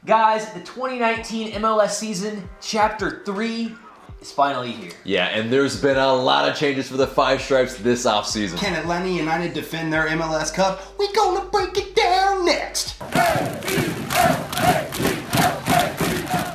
Guys, the 2019 MLS season, Chapter 3, is finally here. Yeah, and there's been a lot of changes for the Five Stripes this offseason. Can Atlanta United defend their MLS Cup? We gonna break it down next.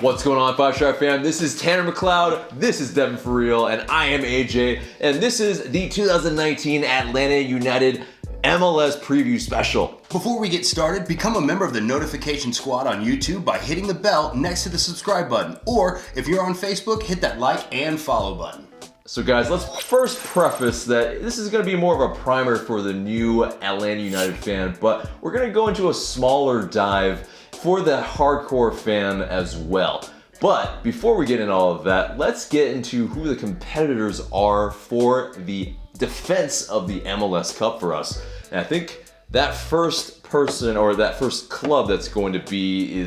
What's going on, Five Stripe fam? This is Tanner McLeod, this is Devin For Real, and I am AJ, and this is the 2019 Atlanta United MLS Preview Special. Before we get started, become a member of the Notification Squad on YouTube by hitting the bell next to the subscribe button. Or if you're on Facebook, hit that like and follow button. So guys, let's first preface that this is going to be more of a primer for the new Atlanta United fan, but we're going to go into a smaller dive for the hardcore fan as well. But before we get into all of that, let's get into who the competitors are for the defense of the MLS Cup for us. And I think that first person or that first club that's going to be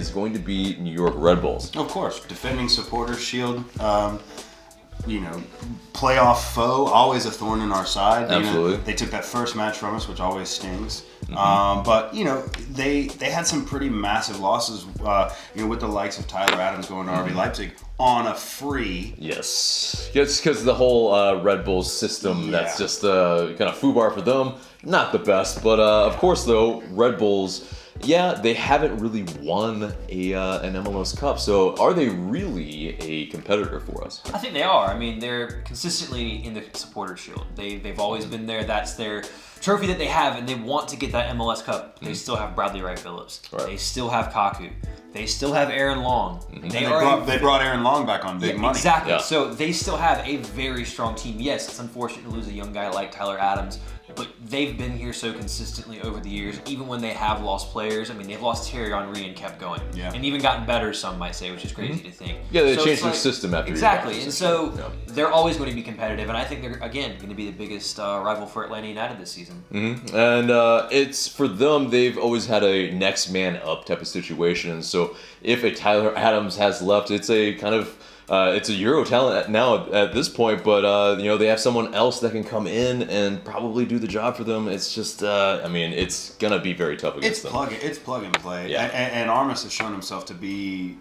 New York Red Bulls. Of course, defending Supporters Shield, playoff foe, always a thorn in our side. Absolutely. They took that first match from us, which always stings. Mm-hmm. But they had some pretty massive losses. With the likes of Tyler Adams going to RB Leipzig on a free. Yes, it's because the whole Red Bulls system. That's just kind of foobar for them. Not the best, but of course though, Red Bulls. Yeah, they haven't really won an MLS Cup, so are they really a competitor for us? I think they are. I mean, they're consistently in the Supporters Shield. They've always been there. That's their trophy that they have, and they want to get that MLS Cup. They still have Bradley Wright Phillips. Right. They still have Kaku. They still have Aaron Long. They brought Aaron Long back on big money. Exactly. Yeah. So they still have a very strong team. Yes, it's unfortunate to lose a young guy like Tyler Adams, but they've been here so consistently over the years, even when they have lost players. I mean, they've lost Thierry Henry and kept going. Yeah. And even gotten better, some might say, which is crazy to think. Yeah, they changed their system after Exactly. And so they're always going to be competitive, and I think they're, again, going to be the biggest rival for Atlanta United this season. Mm-hmm. And it's for them, they've always had a next man up type of situation. And so if a Tyler Adams has left, it's a kind of it's a Euro talent now at this point, but they have someone else that can come in and probably do the job for them. It's just, it's gonna be very tough against them. It's plug and play. Yeah. And Armas has shown himself to be,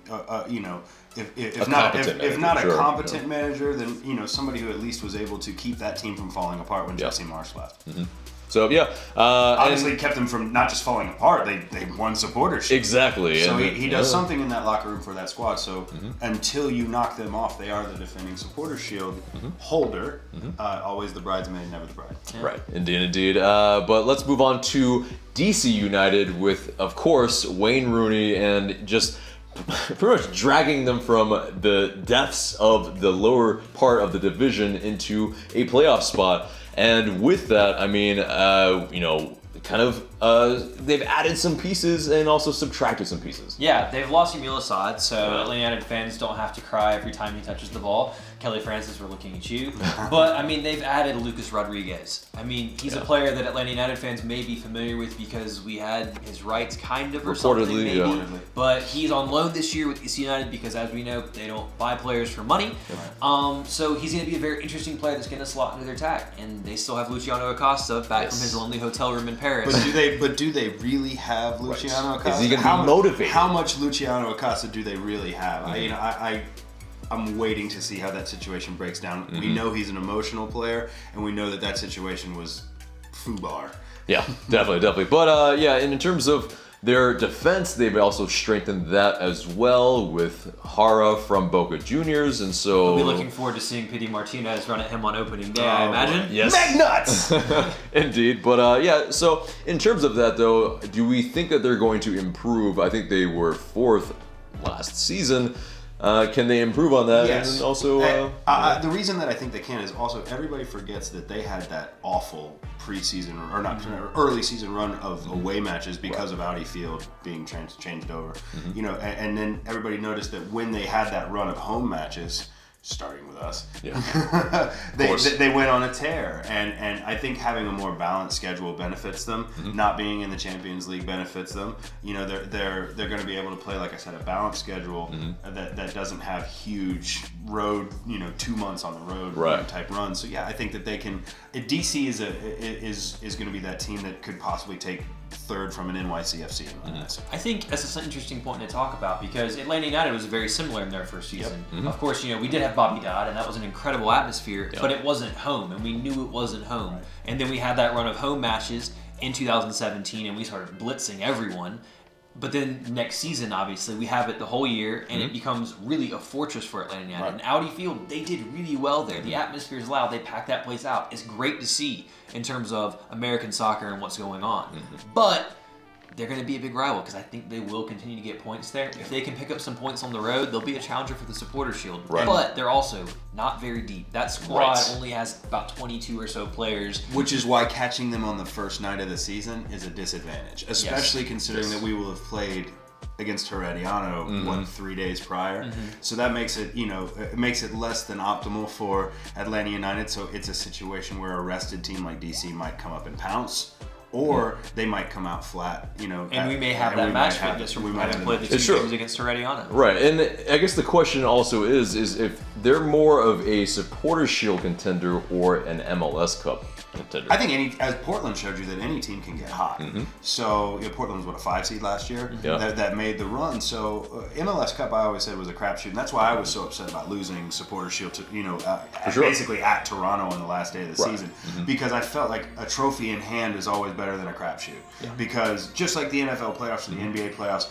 if a not a competent manager, then somebody who at least was able to keep that team from falling apart when Jesse Marsch left. Mm-hmm. So obviously kept them from not just falling apart. They won supporters. Exactly. So he does something in that locker room for that squad. So until you knock them off, they are the defending Supporters Shield holder. Always the bridesmaid, never the bride. Yeah. Right. Indeed. But let's move on to DC United with, of course, Wayne Rooney and just pretty much dragging them from the depths of the lower part of the division into a playoff spot. And with that, they've added some pieces and also subtracted some pieces. Yeah, they've lost Emil Assad, so Atlanta United fans don't have to cry every time he touches the ball. Kelly Francis, we're looking at you. But, they've added Lucas Rodriguez. He's a player that Atlanta United fans may be familiar with because we had his rights kind of or something maybe. Yeah. But he's on loan this year with DC United because, as we know, they don't buy players for money. So he's going to be a very interesting player that's going to slot into their tag. And they still have Luciano Acosta back from his lonely hotel room in Paris. But do they really have Luciano Acosta? Is he going to be motivated? How much Luciano Acosta do they really have? I'm waiting to see how that situation breaks down. We know he's an emotional player, and we know that situation was foobar. Yeah, definitely. But in terms of their defense, they've also strengthened that as well with Jara from Boca Juniors, and so we'll be looking forward to seeing Pity Martinez run at him on opening day, I imagine. Yes. McNuts! Indeed. But so in terms of that though, do we think that they're going to improve? I think they were 4th last season. Can they improve on that? Yes. And also, the reason that I think they can is also everybody forgets that they had that awful preseason or not early season run of away matches because of Audi Field being changed over. And then everybody noticed that when they had that run of home matches, starting with us, they went on a tear, and I think having a more balanced schedule benefits them. Not being in the Champions League benefits them. They're going to be able to play, like I said, a balanced schedule that doesn't have huge road, 2 months on the road type runs. So I think that they can. DC is going to be that team that could possibly take third from an NYCFC in my eyes. I think that's an interesting point to talk about because Atlanta United was very similar in their first season. Of course, we did have Bobby Dodd, and that was an incredible atmosphere, but it wasn't home, and we knew it wasn't home. And then we had that run of home matches in 2017, and we started blitzing everyone. But then next season, obviously, we have it the whole year, and it becomes really a fortress for Atlanta United. And Audi Field, they did really well there. The atmosphere is loud. They packed that place out. It's great to see in terms of American soccer and what's going on. But they're going to be a big rival because I think they will continue to get points there. If they can pick up some points on the road, they'll be a challenger for the Supporters' Shield. Right. But they're also not very deep. That squad only has about 22 or so players. Which is why catching them on the first night of the season is a disadvantage, especially considering that we will have played against Herediano 3 days prior. So that makes it, it makes it less than optimal for Atlanta United. So it's a situation where a rested team like DC might come up and pounce. Or they might come out flat, And we may have that match fitness. We might have played the two games against Herediano. Right, and I guess the question also is if they're more of a Supporters' Shield contender or an MLS Cup contender. I think as Portland showed you that any team can get hot. So Portland was a 5 seed last year that made the run. So MLS Cup I always said was a crapshoot, and that's why I was so upset about losing Supporters' Shield to basically at Toronto on the last day of the season because I felt like a trophy in hand is always better than a crapshoot because just like the NFL playoffs and the NBA playoffs.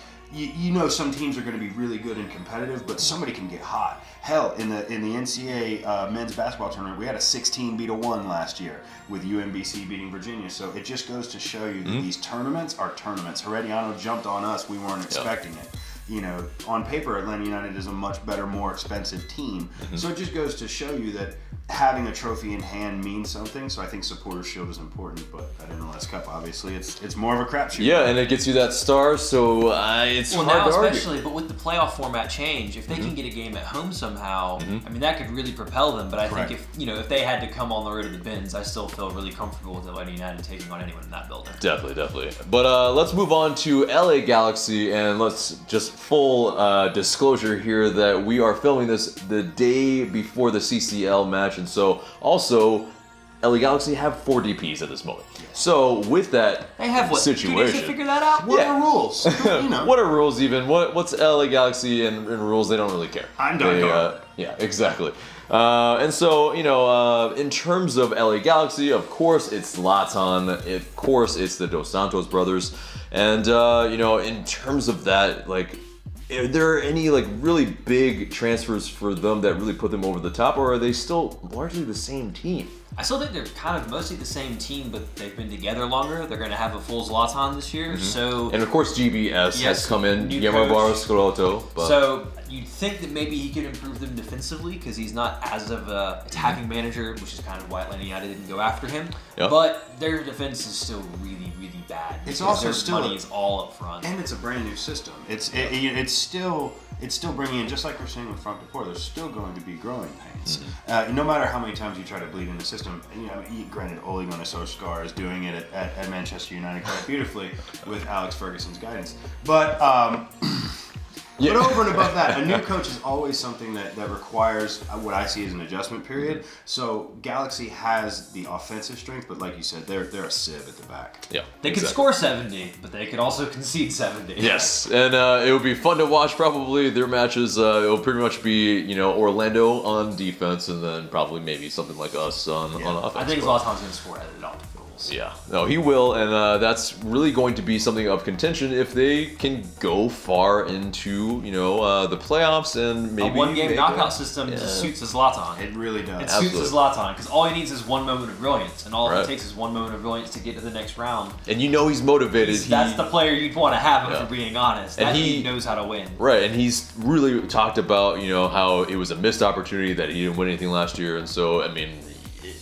Some teams are going to be really good and competitive, but somebody can get hot. Hell, in the NCAA men's basketball tournament, we had a 16-1 last year with UMBC beating Virginia. So it just goes to show you that these tournaments are tournaments. Herediano jumped on us; we weren't expecting it. On paper, Atlanta United is a much better, more expensive team. So it just goes to show you that having a trophy in hand means something. So I think Supporters' Shield is important, but at MLS Cup, obviously, it's more of a crapshoot. Yeah, and it gets you that star, so it's hard now to argue. especially, but with the playoff format change, if they can get a game at home somehow, I mean that could really propel them. But I think if they had to come on the road to the bins, I still feel really comfortable with Atlanta United taking on anyone in that building. Definitely. But let's move on to LA Galaxy, and let's just full disclosure here that we are filming this the day before the CCL match, and so also LA Galaxy have 4 DPs at this moment. So with that they have situation, 2 days to figure that out. What are rules? What are rules even? What's LA Galaxy and rules? They don't really care. I'm done. Yeah, exactly. And so, in terms of LA Galaxy, of course it's Zlatan, of course it's the Dos Santos brothers, and in terms of that, are there any really big transfers for them that really put them over the top, or are they still largely the same team? I still think they're kind of mostly the same team, but they've been together longer. They're going to have a full Zlatan this year, so... And of course GBS has come in, Guillermo Barros Schelotto. So you'd think that maybe he could improve them defensively because he's not as of an attacking manager, which is kind of why Atlanta United didn't go after him. Yep. But their defense is still really, really bad. It's also their money is all up front. And it's a brand new system. It's still bringing in, just like we're saying with Frank de Boer, there's still going to be growing pains. No matter how many times you try to bleed in the system, and granted, Ole Gunnar Solskjaer is doing it at Manchester United quite beautifully with Alex Ferguson's guidance. But But over and above that, a new coach is always something that requires what I see as an adjustment period. So Galaxy has the offensive strength, but like you said, they're a sieve at the back. Yeah, they could score 70, but they could also concede 70. Yes, and it would be fun to watch. Probably their matches. It'll pretty much be Orlando on defense, and then probably maybe something like us on offense. I think Zlatan's going to score at it all. Yeah, no, he will, and that's really going to be something of contention if they can go far into the playoffs and maybe a one-game knockout system just suits Zlatan. It really does. It suits Zlatan because all he needs is one moment of brilliance, and all it takes is one moment of brilliance to get to the next round. And he's motivated. That's the player you'd want to have, if you're being honest. And he knows how to win. Right, and he's really talked about how it was a missed opportunity that he didn't win anything last year, and so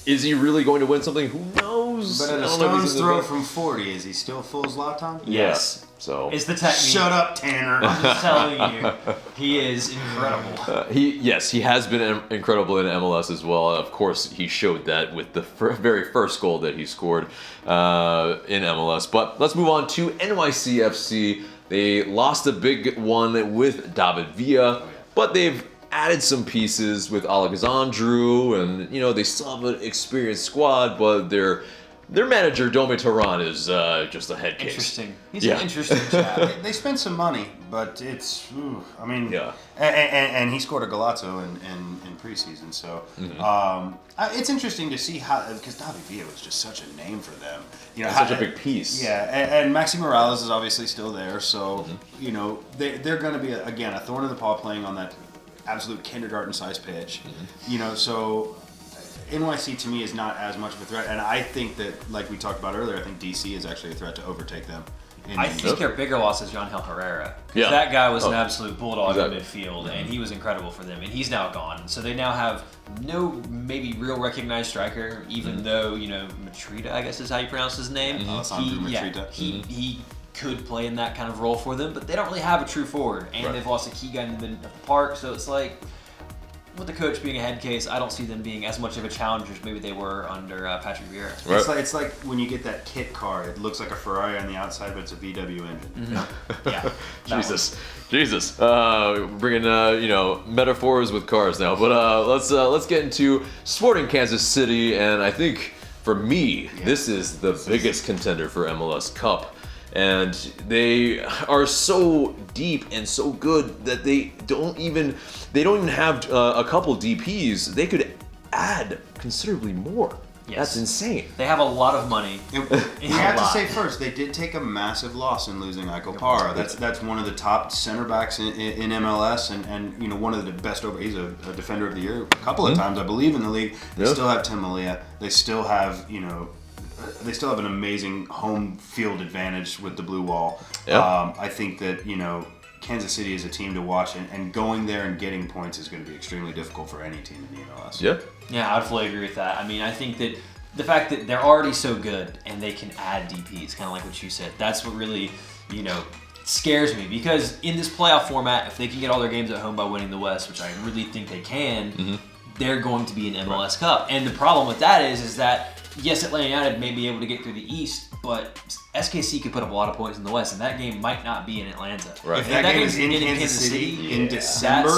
is he really going to win something? Who knows? But at a stone's throw from 40, is he still full Zlatan? Yes. So it's the technique. Shut up, Tanner. I'm just telling you, he is incredible. He has been incredible in MLS as well. Of course, he showed that with the very first goal that he scored in MLS. But let's move on to NYCFC. They lost a big one with David Villa, but they've added some pieces with Alexandru, and they still have an experienced squad, but they're their manager, Domi Tehran, is just a head case. Interesting. He's an interesting chap. They spent some money, but it's, I mean, Yeah. And he scored a golazo in preseason, so it's interesting to see how, because Davi Villa was just such a name for them. You know, Such a big piece. Yeah, and Maxi Morales is obviously still there, so you know they're going to be again a thorn in the paw playing on that absolute kindergarten-sized pitch. You know, so NYC to me is not as much of a threat, and I think that, like we talked about earlier, I think DC is actually a threat to overtake them. I think their bigger loss is Jangel Herrera. Yeah. That guy was an absolute bulldog Exactly. in midfield, and he was incredible for them, and he's now gone. So they now have no maybe real recognized striker, even though, you know, Matrita, I guess is how you pronounce his name. Alessandro Matrita. He could play in that kind of role for them, but they don't really have a true forward, and they've lost a key guy in the middle of the park, so it's like, with the coach being a head case, I don't see them being as much of a challenger as maybe they were under Patrick Vieira. Right. It's like when you get that kit car, it looks like a Ferrari on the outside, but it's a VW engine. Yeah. Jesus. Bringing you know, metaphors with cars now, but let's get into Sporting Kansas City, and I think for me, this is the biggest contender for MLS Cup. And they are so deep and so good that they don't even have a couple DPs. They could add considerably more. Yes. That's insane. They have a lot of money. And we have to say first, they did take a massive loss in losing Iko Parra. That's one of the top center backs in MLS, and you know, one of the best he's a defender of the year a couple of times, I believe, in the league. They still have Tim Malia. They still have, you know, they still have an amazing home field advantage with the blue wall. Yep. I think that, you know, Kansas City is a team to watch, and going there and getting points is going to be extremely difficult for any team in the MLS. Yeah. Yeah, I'd fully agree with that. I mean, I think that the fact that they're already so good and they can add DPs, kind of like what you said, that's what really, you know, scares me. Because in this playoff format, if they can get all their games at home by winning the West, which I really think they can, they're going to be an MLS Cup. And the problem with that is that, yes, Atlanta United may be able to get through the East, but SKC could put up a lot of points in the West, and that game might not be in Atlanta. Right. If that game is in Kansas City in December,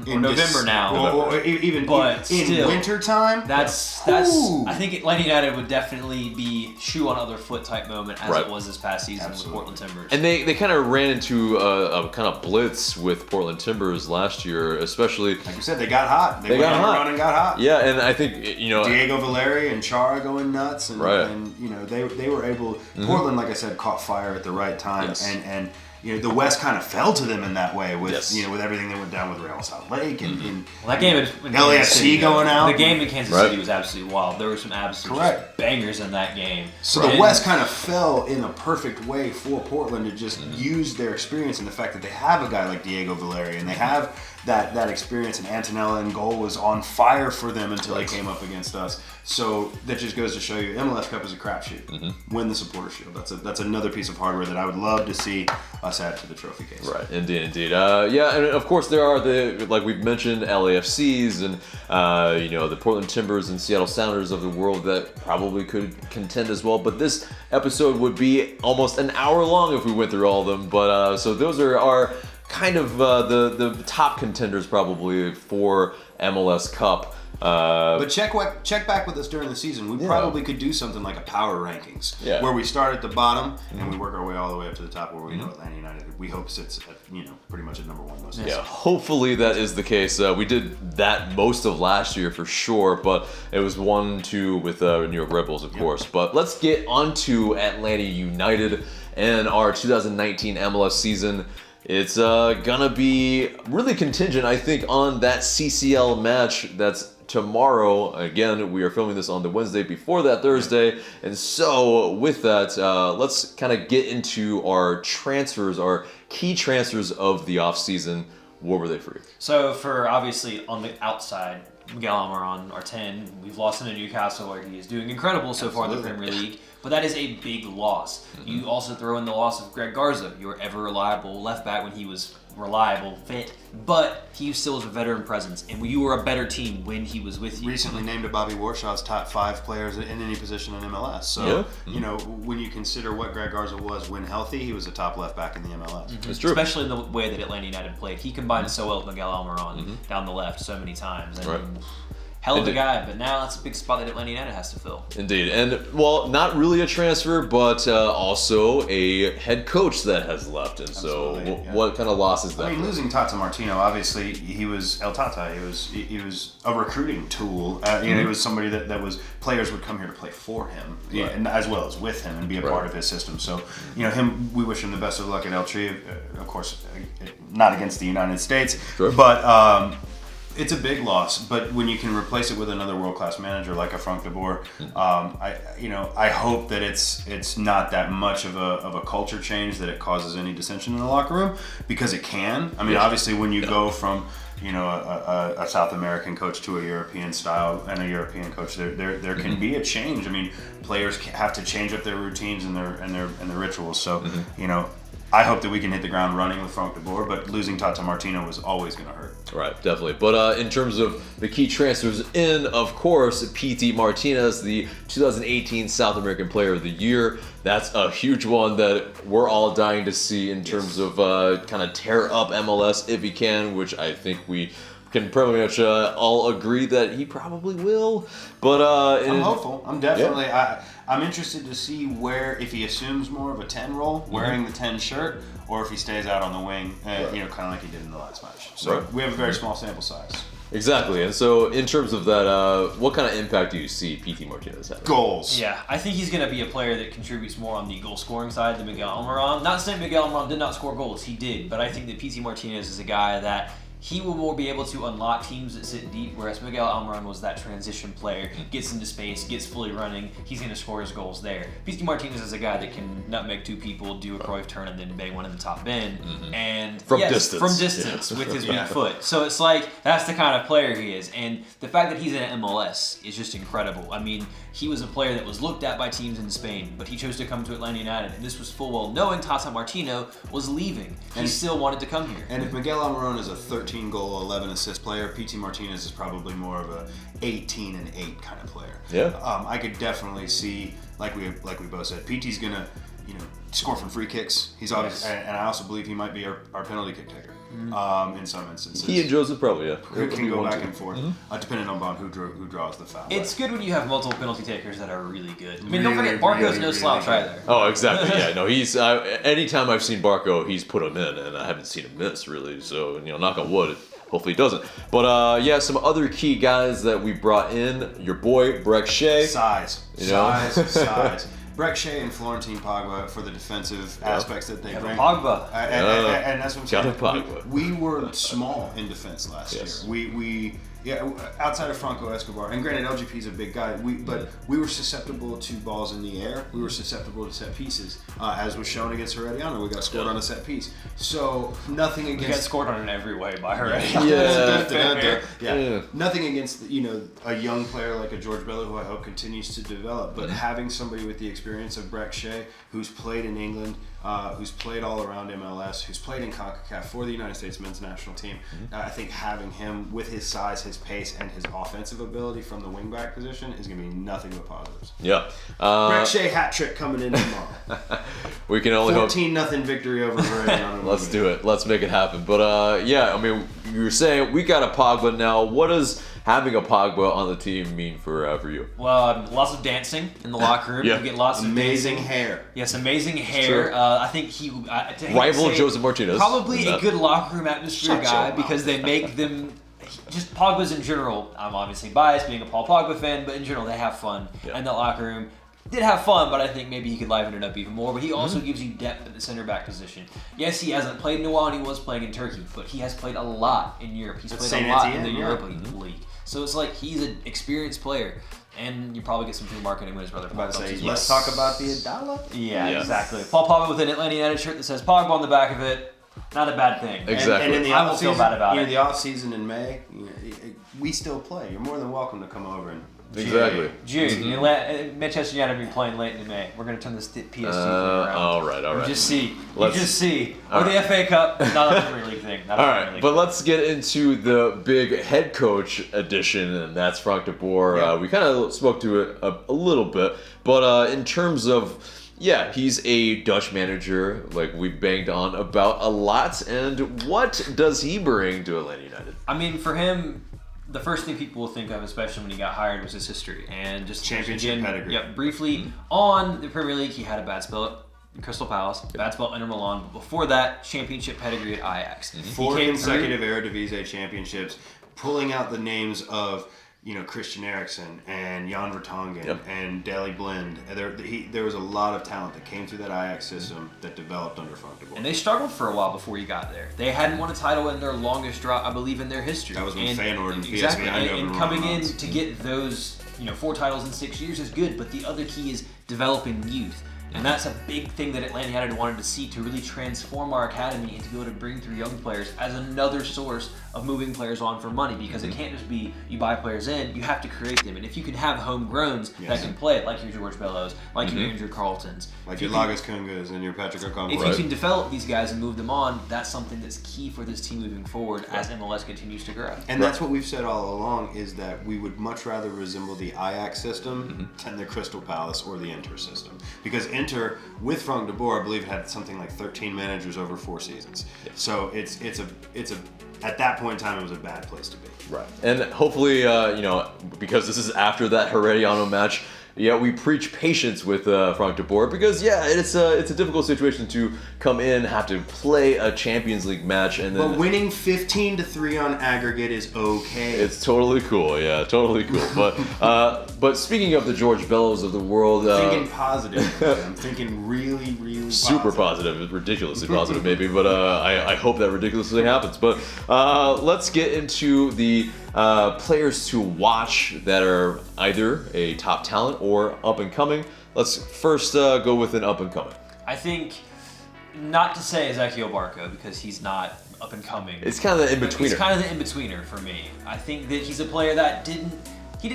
in November now, or even but in still, wintertime, that's. I think Atlanta United would definitely be shoe on other foot type moment as it was this past season with Portland Timbers. And they kind of ran into a kind of blitz with Portland Timbers last year, especially. like you said, they got hot. They got went on hot. a run and got hot. Yeah, and I think, you know, Diego Valeri and Chara going nuts, and, and you know they were able. Portland, like I said, caught fire at the right time, and you know the West kind of fell to them in that way with you know with everything that went down with Real Salt Lake and that game in LAFC going out. The game in Kansas City was absolutely wild. There were some absolute bangers in that game. So the West kind of fell in a perfect way for Portland to just use their experience and the fact that they have a guy like Diego Valeri and they have that experience, and Antonella in goal was on fire for them until they came up against us. So that just goes to show you, MLS Cup is a crapshoot. Win the Supporter Shield. That's another piece of hardware that I would love to see us add to the trophy case. Right, indeed. Yeah, and of course there are like we've mentioned, LAFCs and you know, the Portland Timbers and Seattle Sounders of the world that probably could contend as well. But this episode would be almost an hour long if we went through all of them. But so those are our kind of the top contenders probably for MLS Cup. But check back with us during the season. We probably could do something like a power rankings, where we start at the bottom and we work our way all the way up to the top, where we know Atlanta United. We hope sits at, you know, pretty much at number one most days. Yeah, hopefully that is the case. We did that most of last year for sure, but it was 1-2 with New York Red Bulls, of course. But let's get onto Atlanta United and our 2019 MLS season. It's gonna be really contingent, I think, on that CCL match that's tomorrow. Again, we are filming this on the Wednesday before that Thursday. And so with that, let's kind of get into our transfers, our key transfers of the offseason. What were they for you? So for, obviously, on the outside, Miguel Almiron, our 10, we've lost him to Newcastle, where he is doing incredible so far in the Premier League. But that is a big loss. You also throw in the loss of Greg Garza, your ever reliable left back when he was reliable, fit, but he still is a veteran presence, and you were a better team when he was with you. Recently named to Bobby Warshaw's top 5 players in any position in MLS. So, you know, when you consider what Greg Garza was when healthy, he was a top left back in the MLS. It's true. Especially in the way that Atlanta United played. He combined so well with Miguel Almiron down the left so many times. And hell of a Indeed. guy. But now that's a big spot that Atlanta United has to fill. Indeed. And, well, not really a transfer, but also a head coach that has left. And so Absolutely, yeah. what kind of loss is that? I mean, losing Tata Martino, obviously, he was El Tata. He was a recruiting tool. You know, he was somebody that was players would come here to play for him, Right. and as well as with him, and be a part of his system. So, you know, we wish him the best of luck at El Tri. Of course, not against the United States, Sure. but. It's a big loss, but when you can replace it with another world-class manager like a Frank de Boer, I hope that it's not that much of a culture change that it causes any dissension in the locker room, because it can. I mean, obviously, when you go from a South American coach to a European style and a European coach, there can be a change. I mean, players have to change up their routines and their rituals. So I hope that we can hit the ground running with Frank de Boer, but losing Tata Martino was always going to hurt. Right, definitely. But in terms of the key transfers in, of course, Pity Martinez, the 2018 South American Player of the Year. That's a huge one that we're all dying to see in terms of kind of tear up MLS if he can, which I think we can pretty much all agree that he probably will. But I'm hopeful. I'm definitely. Yeah. I'm interested to see if he assumes more of a 10 role, wearing the 10 shirt, or if he stays out on the wing, kind of like he did in the last match. So we have a very small sample size. Exactly. And so in terms of that, what kind of impact do you see Pity Martinez having? Goals. Yeah, I think he's going to be a player that contributes more on the goal-scoring side than Miguel Almiron. Not saying Miguel Almiron did not score goals. He did. But I think that Pity Martinez is a guy that he will more be able to unlock teams that sit deep, whereas Miguel Almiron was that transition player, gets into space, gets fully running, he's going to score his goals there. Pity Martinez is a guy that can nutmeg two people, do a Cruyff turn, and then bang one in the top bin. And From distance with his weak foot. So it's like, that's the kind of player he is. And the fact that he's in MLS is just incredible. I mean, he was a player that was looked at by teams in Spain, but he chose to come to Atlanta United, and this was full well knowing Tata Martino was leaving. He still wanted to come here. And if Miguel Almiron is a 13-goal, 11-assist player, Pity Martinez is probably more of a 18-8 kind of player. Yeah. I could definitely see, like we both said, Pity's gonna, score from free kicks. He's obviously, and I also believe he might be our penalty kick taker in some instances. He and Joseph probably, It can go back and forth, depending on who draws the foul. It's good when you have multiple penalty takers that are really good. I mean, don't forget, Barco's no slouch either. Oh, exactly. Yeah, no, he's. Anytime I've seen Barco, he's put him in, and I haven't seen him miss really. So knock on wood. Hopefully he doesn't. But some other key guys that we brought in. Your boy Breck Shea. Size. Breck Shea and Florentine Pogba for the defensive aspects that they bring. Pogba. And that's what I'm saying. Pogba. We were small in defense last year. Outside of Franco Escobar, and granted LGP is a big guy, but we were susceptible to balls in the air. We were susceptible to set pieces, as was shown against Herediano. We got scored on a set piece. So nothing against. We got scored on in every way by Herediano. Yeah. Nothing against a young player like a George Bello, who I hope continues to develop. But having somebody with the experience of Breck Shea, who's played in England, who's played all around MLS, who's played in CONCACAF for the United States men's national team, I think having him with his size, his pace, and his offensive ability from the wingback position is going to be nothing but positives. Yeah. Breck Shea hat trick coming in tomorrow. We can only 14-0 victory over Herediano. Let's do it. Let's make it happen. But I mean, you were saying we got a Pogba now. What does having a Pogba on the team mean for you? Well, lots of dancing in the locker room. You get lots of amazing dancing. hair. Yes, amazing hair. I think he rival Joseph Martinez. Probably a good locker room atmosphere guy because they make them. Just Pogba's in general. I'm obviously biased being a Paul Pogba fan, but in general they have fun in the locker room. Did have fun, but I think maybe he could liven it up even more. But he also gives you depth at the center back position. Yes, he hasn't played in a while, and he was playing in Turkey, but he has played a lot in Europe. He's played a lot in the Europa League. So it's like he's an experienced player. And you probably get some free marketing when his brother Paul comes as well. Let's talk about the Adala. Yeah, exactly. Paul Pogba with an Atlanta United shirt that says Pogba on the back of it. Not a bad thing. Exactly. And in the I won't feel bad about it. In the off season in May, we still play. You're more than welcome to come over and. Exactly. June. Manchester United will be playing late in May. We're going to turn this PSG thing around. All right. You just see. Or the FA Cup. Not a Premier League thing. All right, but let's get into the big head coach edition, and that's Frank de Boer. Yeah. We kind of spoke to it a little bit, but in terms of, he's a Dutch manager, like we've banged on about a lot, and what does he bring to Atlanta United? I mean, for him, the first thing people will think of, especially when he got hired, was his history and just championship pedigree. Yep, briefly on the Premier League, he had a bad spell at Crystal Palace, bad spell at Inter Milan, but before that, championship pedigree at Ajax. 4 consecutive Eredivisie championships, pulling out the names of Christian Eriksen and Jan Vertonghen and Daley Blind. There was a lot of talent that came through that Ajax system that developed under Frank de Boer. And they struggled for a while before he got there. They hadn't won a title in their longest drought, I believe, in their history. That was when Feyenoord and PSV exactly. and coming in to get those 4 titles in 6 years is good, but the other key is developing youth. And that's a big thing that Atlanta United wanted to see, to really transform our academy and to be able to bring through young players as another source of moving players on for money, because it can't just be you buy players in, you have to create them. And if you can have homegrowns that can play it, like your George Bellows, like your Andrew Carltons, like your Lagas Kungas and your Patrick Okonkwo. If you can develop these guys and move them on, that's something that's key for this team moving forward as MLS continues to grow. And that's what we've said all along, is that we would much rather resemble the Ajax system than the Crystal Palace or the Inter system. Because Inter, with Frank de Boer, I believe, had something like 13 managers over 4 seasons. So it's a at that point in time, it was a bad place to be. Right. And hopefully, because this is after that Herediano match, we preach patience with Frank de Boer, because it's a difficult situation to come in, have to play a Champions League match, and then. But winning 15-3 on aggregate is okay. It's totally cool. Yeah, totally cool. But speaking of the George Bellows of the world, thinking positive. I'm thinking really, really super positive, ridiculously positive maybe, but I hope that ridiculously happens. But let's get into the players to watch that are either a top talent or up and coming. Let's first go with an up and coming. I think, not to say Ezequiel Barco, because he's not up and coming. It's kind of the in-betweener. He's kind of the in-betweener for me. I think that he's a player that didn't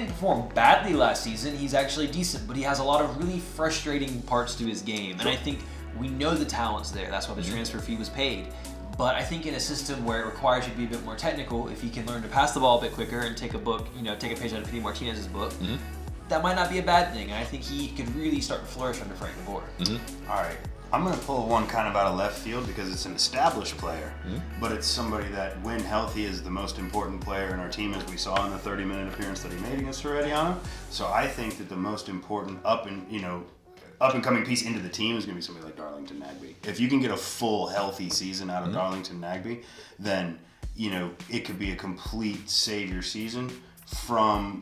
perform badly last season. He's actually decent, but he has a lot of really frustrating parts to his game. And I think we know the talent's there. That's why the transfer fee was paid. But I think in a system where it requires you to be a bit more technical, if he can learn to pass the ball a bit quicker and take a page out of Pete Martinez's book, that might not be a bad thing. And I think he could really start to flourish under Frank de Boer. All right. I'm going to pull one kind of out of left field because it's an established player, but it's somebody that, when healthy, is the most important player in our team, as we saw in the 30-minute appearance that he made against Herediano. So I think that the most important up and coming piece into the team is going to be somebody like Darlington Nagbe. If you can get a full healthy season out of Darlington Nagbe, then it could be a complete savior season from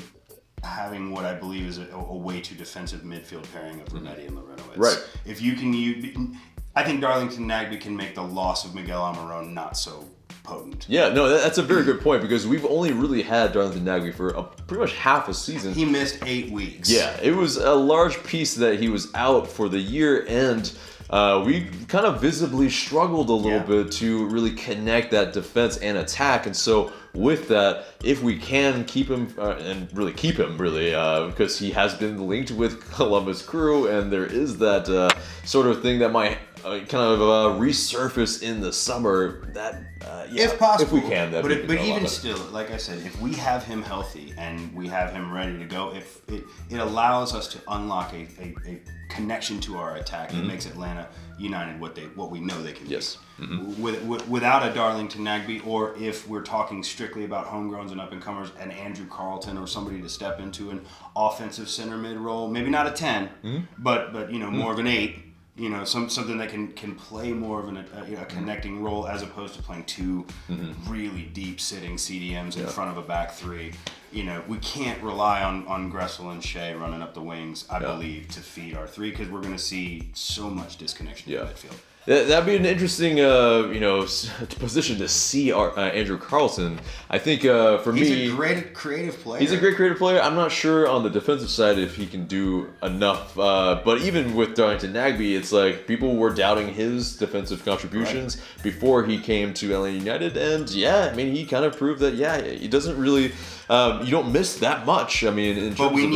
having what I believe is a way too defensive midfield pairing of Ronetti and Loreno. Right. If you can, I think Darlington Nagbe can make the loss of Miguel Almiron not so potent. Yeah, no, that's a very good point, because we've only really had Darlington Nagbe for pretty much half a season. He missed 8 weeks. Yeah, it was a large piece that he was out for the year, and we kind of visibly struggled a little bit to really connect that defense and attack. And so with that, if we can keep him because he has been linked with Columbus Crew, and there is that sort of thing that might kind of resurface in the summer. That if possible, if we can, but even still, like I said, if we have him healthy and we have him ready to go, if it allows us to unlock a connection to our attack, it makes Atlanta United what we know they can be. Yes. Without a Darlington Nagbe, or if we're talking strictly about homegrowns and up and comers, an Andrew Carlton or somebody to step into an offensive center mid role, maybe not a 10, but more of an 8. Something that can play more of a connecting role, as opposed to playing 2 really deep sitting CDMs in front of a back 3. We can't rely on Gressel and Shea running up the wings, I believe, to feed our 3, because we're going to see so much disconnection in midfield. That'd be an interesting, position to see Andrew Carlson. I think for me, he's a great creative player. He's a great creative player. I'm not sure on the defensive side if he can do enough. But even with Darlington Nagbe, it's like people were doubting his defensive contributions before he came to Atlanta United, and he kind of proved that he doesn't really. You don't miss that much. I mean, in terms we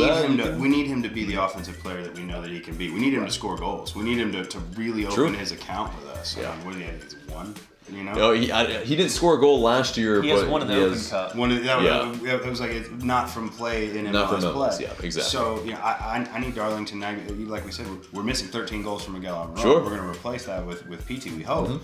need him to be the offensive player that we know that he can be. We need him to score goals. We need him to really open his account with us. What do you think? 1? You know? No, he didn't score a goal last year. He has one in the Open Cup. It was like it's not from play in MLS play. Yeah, exactly. So I need Darlington. Like we said, we're missing 13 goals from Miguel Almiron. Sure. We're going to replace that with PT. We hope,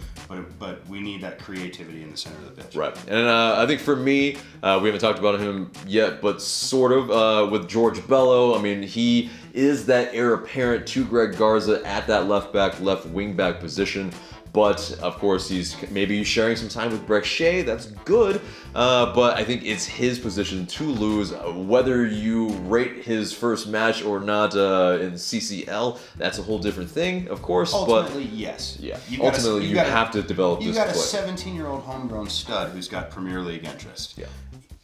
but we need that creativity in the center of the pitch. Right, and I think for me, we haven't talked about him yet, but sort of with George Bello. I mean, he is that heir apparent to Greg Garza at that left wing back position. But of course, he's maybe sharing some time with Brek Shea. That's good, but I think it's his position to lose. Whether you rate his first match or not in CCL, that's a whole different thing, of course. Ultimately, yes. Yeah. Ultimately, you have to develop this play. You got a 17-year-old homegrown stud who's got Premier League interest. Yeah.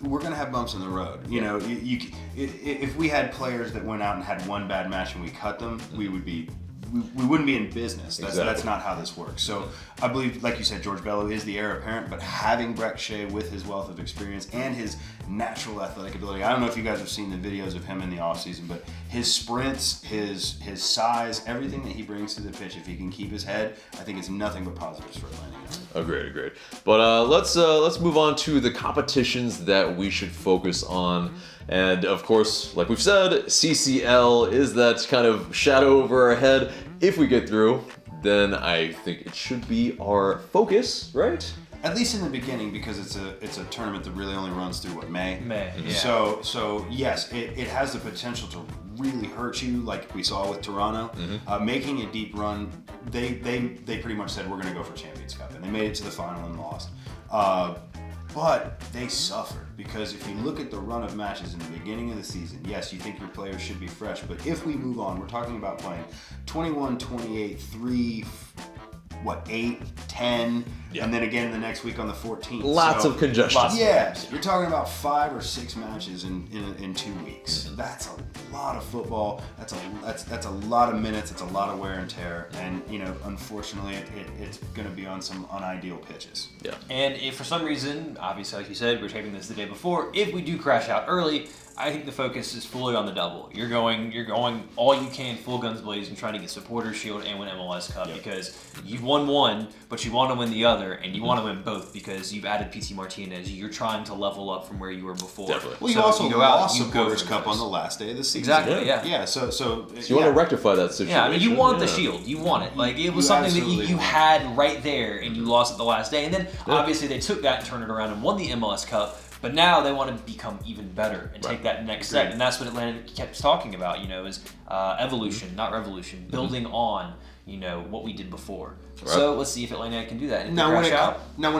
We're gonna have bumps in the road. You know, if we had players that went out and had one bad match and we cut them, we wouldn't be in business. That's not how this works. So I believe, like you said, George Bello is the heir apparent, but having Brek Shea with his wealth of experience and his natural athletic ability. I don't know if you guys have seen the videos of him in the offseason, but his sprints, his size, everything that he brings to the pitch, if he can keep his head, I think it's nothing but positives for Atlanta United. Agreed. But let's move on to the competitions that we should focus on. And of course, like we've said, CCL is that kind of shadow over our head. If we get through, then I think it should be our focus, right? At least in the beginning, because it's a tournament that really only runs through May. May. Yeah. So yes, it has the potential to really hurt you, like we saw with Toronto. Making a deep run, they pretty much said we're going to go for Champions Cup, and they made it to the final and lost. But they suffered, because if you look at the run of matches in the beginning of the season, yes, you think your players should be fresh, but if we move on, we're talking about playing 21, 28, 3, 8, 10, and then again the next week on the 14th. Lots of congestion. Yes, you're talking about 5 or 6 matches in 2 weeks. That's a lot of football. That's a lot of minutes. It's a lot of wear and tear. And unfortunately, it's going to be on some unideal pitches. Yeah. And if for some reason, obviously, like you said, we're taping this the day before. If we do crash out early, I think the focus is fully on the double. You're going all you can, full guns blazing, trying to get Supporters Shield and win MLS Cup, because you've won one, but you want to win the other, and you want to win both because you've added PT Martinez. You're trying to level up from where you were before. Definitely. Well, you also lost Supporters Cup on the last day of the season. Exactly. Yeah. Yeah. So you want to rectify that situation. Yeah, I mean, you want the Shield. You want it. Like, it was something that you had right there, and you lost it the last day. And then, obviously, they took that and turned it around and won the MLS Cup. But now they want to become even better and take that next step. And that's what Atlanta kept talking about, is evolution, not revolution, building on, what we did before. Right. So let's see if Atlanta can do that. Now, when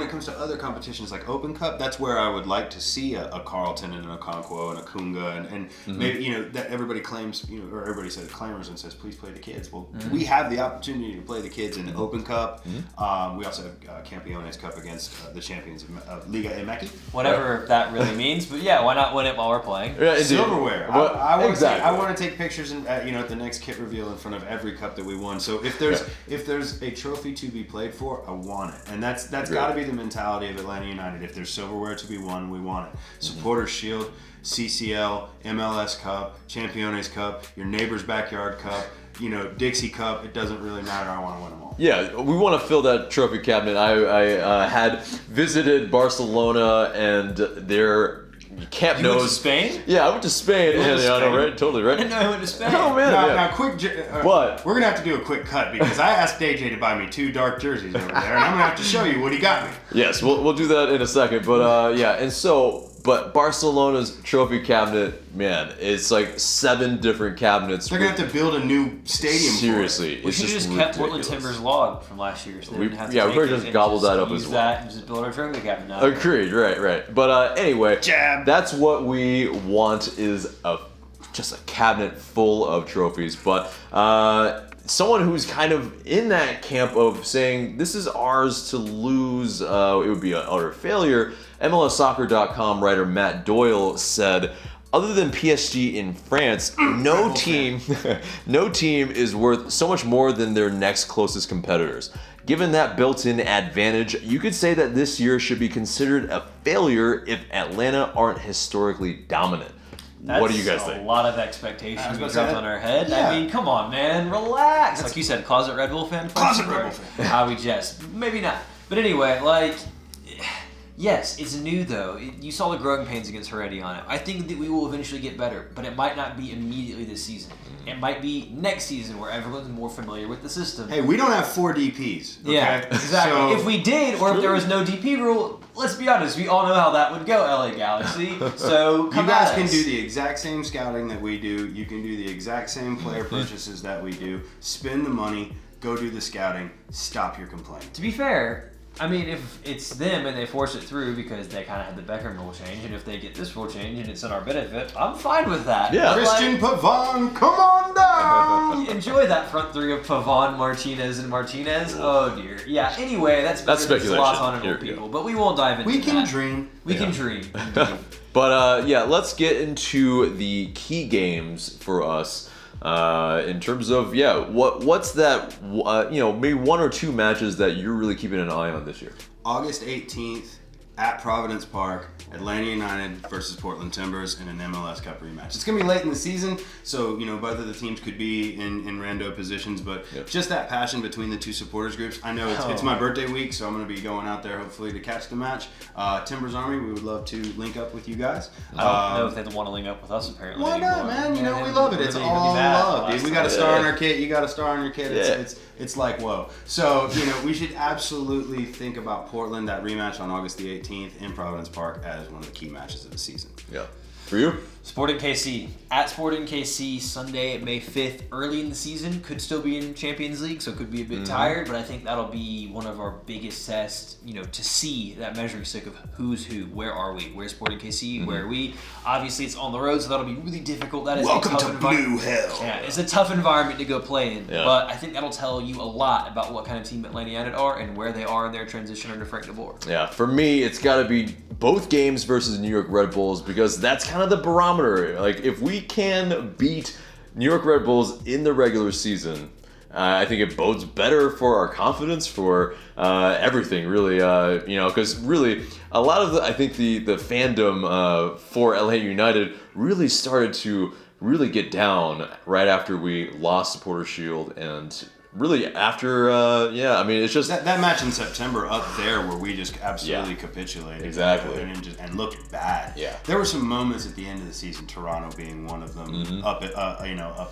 it comes to other competitions like Open Cup, that's where I would like to see a Carlton and an Okonkwo and a Kunga and maybe that everybody claims or everybody says clamors and says please play the kids. Well, we have the opportunity to play the kids in the Open Cup. We also have Campeones Cup against the champions of Liga MX. Whatever that really means, but yeah, why not win it while we're playing? Yeah, silverware. I want to take pictures and at the next kit reveal in front of every cup that we won. So if there's a trophy to be played for, I want it, and that's got to be the mentality of Atlanta United. If there's silverware to be won, we want it. Supporters Shield, CCL, MLS Cup, Championes Cup, your neighbor's backyard cup, Dixie Cup. It doesn't really matter. I want to win them all. Yeah, we want to fill that trophy cabinet. I had visited Barcelona and their camp You went to Spain? Yeah, I went to Spain. Right? Totally, right? I didn't know I went to Spain. Oh, man. Now, we're going to have to do a quick cut because I asked AJ to buy me 2 dark jerseys over there, and I'm going to have to show you what he got me. Yes, we'll do that in a second. But, but Barcelona's trophy cabinet, man, it's like 7 different cabinets. They're going to have to build a new stadium. Seriously. We should have just kept Portland Timbers log from last year. So we probably just gobbled that up as well. That and just build our trophy cabinet now. Agreed, right. But anyway, Jab. That's what we want is just a cabinet full of trophies. But someone who's kind of in that camp of saying this is ours to lose, it would be an utter failure. MLSsoccer.com writer Matt Doyle said, other than PSG in France, no team is worth so much more than their next closest competitors. Given that built-in advantage, you could say that this year should be considered a failure if Atlanta aren't historically dominant. What do you guys think? A lot of expectations we dropped on our head. Yeah. I mean, come on, man, relax. Like you said, closet Red Bull fan. Closet Red Bull fan. How we just maybe not. But anyway, like, yes, it's new though. You saw the growing pains against Heredia on it. I think that we will eventually get better, but it might not be immediately this season. It might be next season where everyone's more familiar with the system. Hey, we don't have 4 DPs. Okay? Yeah, exactly. So, if we did, or if there was no DP rule, let's be honest, we all know how that would go, LA Galaxy. So you come guys at can us. do the exact same scouting that we do. You can do the exact same player purchases that we do. Spend the money, go do the scouting, stop your complaining. To be fair, I mean, if it's them and they force it through because they kind of had the Beckham rule change, and if they get this rule change and it's in our benefit, I'm fine with that. Yeah. But, Christian Pavon, come on down! enjoy that front three of Pavon, Martinez, and Martinez. Oh dear. Yeah. Anyway, that's speculation. lots on Here it, we go. people. But we won't dive into We can that. dream. We can dream. Indeed. But yeah, let's get into the key games for us. In terms of what's that? Maybe 1 or 2 matches that you're really keeping an eye on this year. August 18th at Providence Park, Atlanta United versus Portland Timbers in an MLS Cup rematch. It's going to be late in the season, so both of the teams could be in rando positions, but just that passion between the two supporters groups. I know it's my birthday week, so I'm going to be going out there hopefully to catch the match. Timbers Army, we would love to link up with you guys. I don't know if they want to link up with us apparently. Why not, man? We love it. It's Really, all really bad love, dude. We got a star on our kit. You got a star on your kit. It's like, whoa. So, we should absolutely think about Portland, that rematch on August the 18th in Providence Park, as one of the key matches of the season. Yeah. For you? Sporting KC. At Sporting KC, Sunday, May 5th, early in the season. Could still be in Champions League, so could be a bit tired, but I think that'll be one of our biggest tests, to see that measuring stick of who's who. Where are we? Where's Sporting KC? Where are we? Obviously, it's on the road, so that'll be really difficult. That is Welcome a tough to environment. Blue Hell. Yeah, it's a tough environment to go play in, Yeah. but I think that'll tell you a lot about what kind of team Atlanta United are and where they are in their transition under Frank de Boer. Yeah, for me, it's got to be both games versus New York Red Bulls because that's kind of the barometer. Like, if we can beat New York Red Bulls in the regular season, I think it bodes better for our confidence, for everything, really. Because really, a lot of I think the fandom for LA United really started to really get down right after we lost Supporter Shield and really after, it's just... That match in September up there where we just absolutely capitulated. Exactly. And looked bad. Yeah. There were some moments at the end of the season, Toronto being one of them, up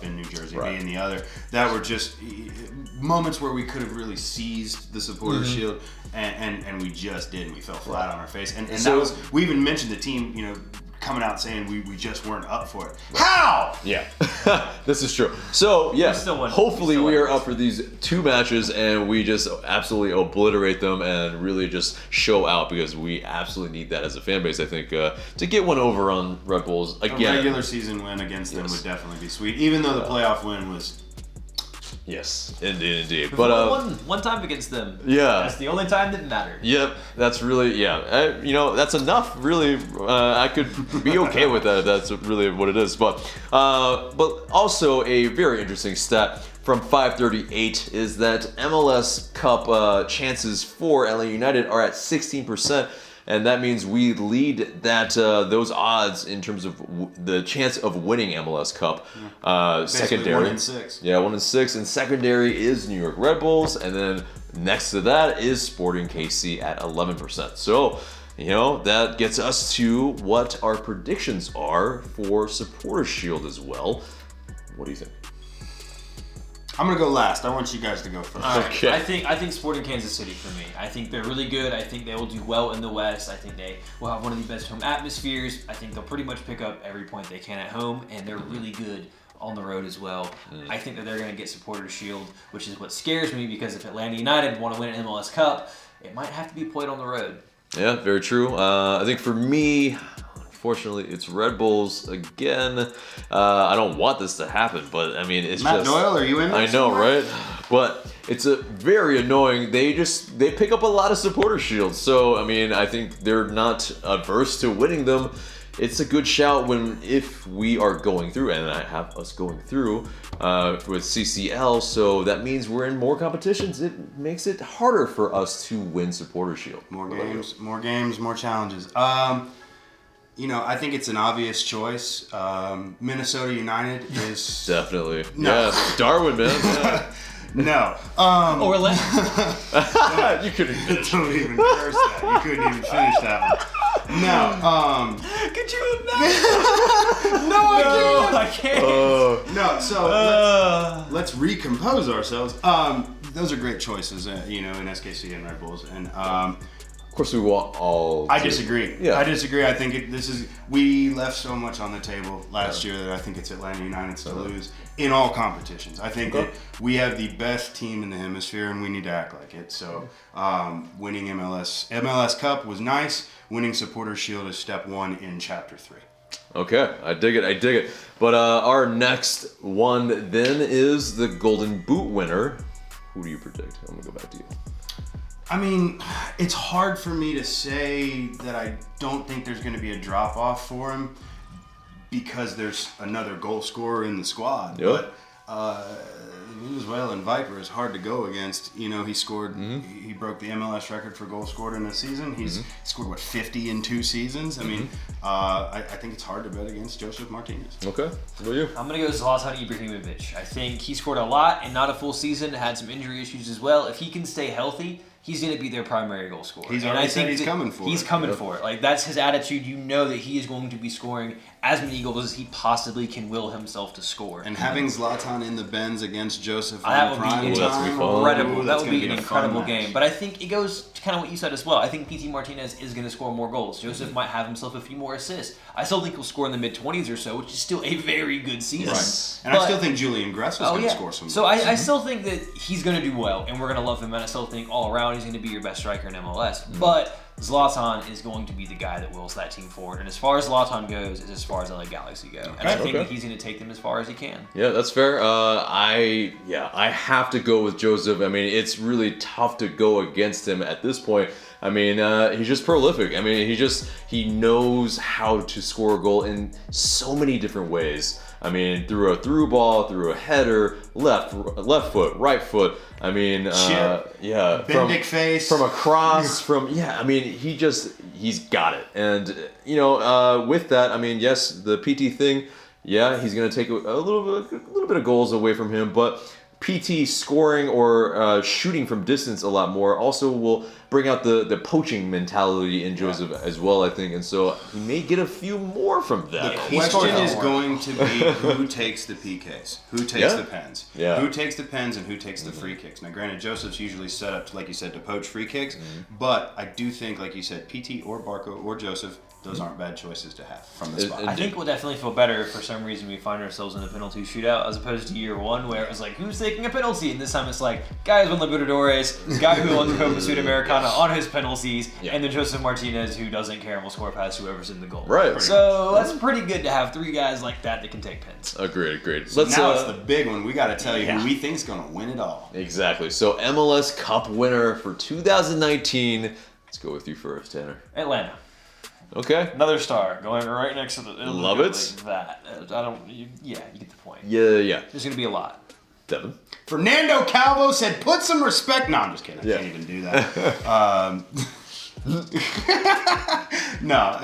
in New Jersey being the other, that were just moments where we could have really seized the supporter shield, and we just didn't. We fell flat on our face. And So- that was, we even mentioned the team, coming out saying we just weren't up for it. How? Yeah, this is true. So, yeah, still won. hopefully We we still are up for these 2 matches and we just absolutely obliterate them and really just show out because we absolutely need that as a fan base, I think, to get one over on Red Bulls again. A regular season win against them would definitely be sweet, even though the playoff win was... Yes, indeed. But But, one time against them. yeah. That's the only time that mattered. Yep, that's really, that's enough, really. I could be okay with that if that's really what it is. But also a very interesting stat from 538 is that MLS Cup chances for LA United are at 16%. And that means we lead those odds in terms of the chance of winning MLS Cup. Secondary, 1 in 6. Yeah, 1 in 6. And secondary is New York Red Bulls, and then next to that is Sporting KC at 11%. So, that gets us to what our predictions are for Supporter Shield as well. What do you think? I'm going to go last. I want you guys to go first. All right. Okay. I think Sporting Kansas City for me. I think they're really good. I think they will do well in the West. I think they will have one of the best home atmospheres. I think they'll pretty much pick up every point they can at home, and they're really good on the road as well. I think that they're going to get Supporter Shield, which is what scares me because if Atlanta United want to win an MLS Cup, it might have to be played on the road. Yeah, very true. I think for me, unfortunately, it's Red Bulls again. I don't want this to happen, but I mean, it's Matt just... Doyle, are you in I this? know, right? But it's a very annoying. They pick up a lot of supporter shields, so I mean, I think they're not averse to winning them. It's a good shout if we are going through, and I have us going through with CCL, so that means we're in more competitions. It makes it harder for us to win supporter shield. More games, more challenges. I think it's an obvious choice. Minnesota United is Definitely. No. Yeah, Darwin, man. Yeah. No. Or let You couldn't. Don't even curse that. You couldn't even finish that one. No. Could you imagine? No, I can't. No. So let's recompose ourselves. Those are great choices, in SKC and Red Bulls, and Of course, we want all. I disagree. Yeah. I disagree. I think we left so much on the table last year that I think it's Atlanta United's to lose in all competitions. I think that we have the best team in the hemisphere, and we need to act like it. So, winning MLS Cup was nice. Winning Supporters Shield is step one in Chapter 3. Okay, I dig it. But our next one then is the Golden Boot winner. Who do you predict? I'm gonna go back to you. I mean, it's hard for me to say that I don't think there's going to be a drop-off for him because there's another goal scorer in the squad. Yep. But Venezuelan Viper is hard to go against. He scored, he broke the MLS record for goals scored in a season. He's scored, 50 in 2 seasons? I mean, I think it's hard to bet against Joseph Martinez. Okay, what about you? I'm going to go Zlatan Ibrahimovic. I think he scored a lot and not a full season, had some injury issues as well. If he can stay healthy, he's going to be their primary goal scorer. He's already said he's coming for it. He's coming for it. Like, that's his attitude. You know that he is going to be scoring as many goals as he possibly can will himself to score. And having Zlatan in the Benz against Joseph that on would prime be time, incredible. That would be an a incredible fun game. match. But I think it goes to kind of what you said as well. I think PT Martinez is going to score more goals. Joseph might have himself a few more assists. I still think he'll score in the mid-20s or so, which is still a very good season. Right. And I still think Julian Gress was going to score some So goals. I still think that he's going to do well, and we're going to love him, and I still think all around he's going to be your best striker in MLS. But Zlatan is going to be the guy that wills that team forward. And as far as Zlatan goes, is as far as LA Galaxy go. And I think that he's going to take them as far as he can. Yeah, that's fair. I have to go with Joseph. I mean, it's really tough to go against him at this point. I mean, he's just prolific. I mean, he knows how to score a goal in so many different ways. I mean, through a through ball, through a header, left foot, right foot. I mean, Bendick face. from a cross, I mean, he's got it. And with that, I mean, yes, the PT thing, he's gonna take a little bit of goals away from him, but PT scoring or shooting from distance a lot more also will bring out the poaching mentality in Joseph as well, I think, and so he may get a few more from that. The question is going to be who takes the PKs, who takes the pens, who takes the pens, and who takes the free kicks. Now, granted, Joseph's usually set up, like you said, to poach free kicks, but I do think, like you said, PT or Barco or Joseph, those aren't bad choices to have from the spot. I think we'll definitely feel better if for some reason we find ourselves in a penalty shootout as opposed to year one where it was like, who's taking a penalty? And this time it's like, guy who won Libertadores, guy who won the Copa Sudamericana on his penalties, and then Joseph Martinez who doesn't care and will score past whoever's in the goal. Right. So that's pretty good to have 3 guys like that can take pens. Agreed. So now it's the big one. We got to tell you who we think is going to win it all. Exactly. So MLS Cup winner for 2019. Let's go with you first, Tanner. Atlanta. Okay. Another star going right next to the. Love it. That you get the point. Yeah. There's gonna be a lot. Devin. Fernando Calvo said, "Put some respect." No, I'm just kidding. I can't even do that. No,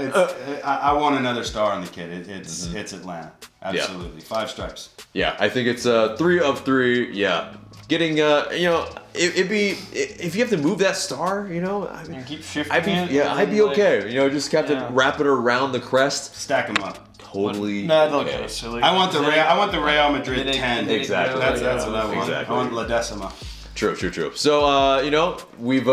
I want another star on the kid. It's Atlanta. Absolutely, 5 stripes. Yeah, I think it's 3 of 3. Yeah. Getting it'd be if you have to move that star, I mean, keep shifting. I'd be okay. Just have to wrap it around the crest. Stack them up. Totally. No, don't get silly. I want the Real Madrid 10. Exactly. That's what I want. Exactly. I want La Decima. True. So we've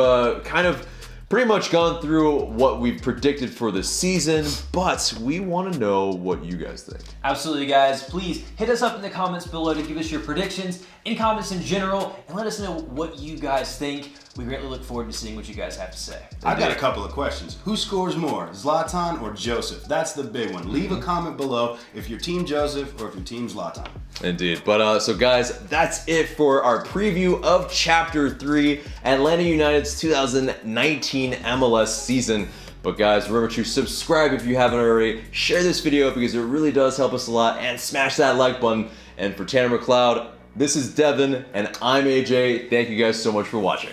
kind of pretty much gone through what we've predicted for the season, but we want to know what you guys think. Absolutely, guys. Please hit us up in the comments below to give us your predictions, any comments in general, and let us know what you guys think. We greatly look forward to seeing what you guys have to say. I've got a couple of questions. Who scores more, Zlatan or Joseph? That's the big one. Leave a comment below if you're Team Joseph or if you're Team Zlatan. Indeed. But so guys, that's it for our preview of Chapter 3, Atlanta United's 2019 MLS season. But guys, remember to subscribe if you haven't already. Share this video because it really does help us a lot, and smash that like button. And for Tanner McLeod, this is Devin, and I'm AJ. Thank you guys so much for watching.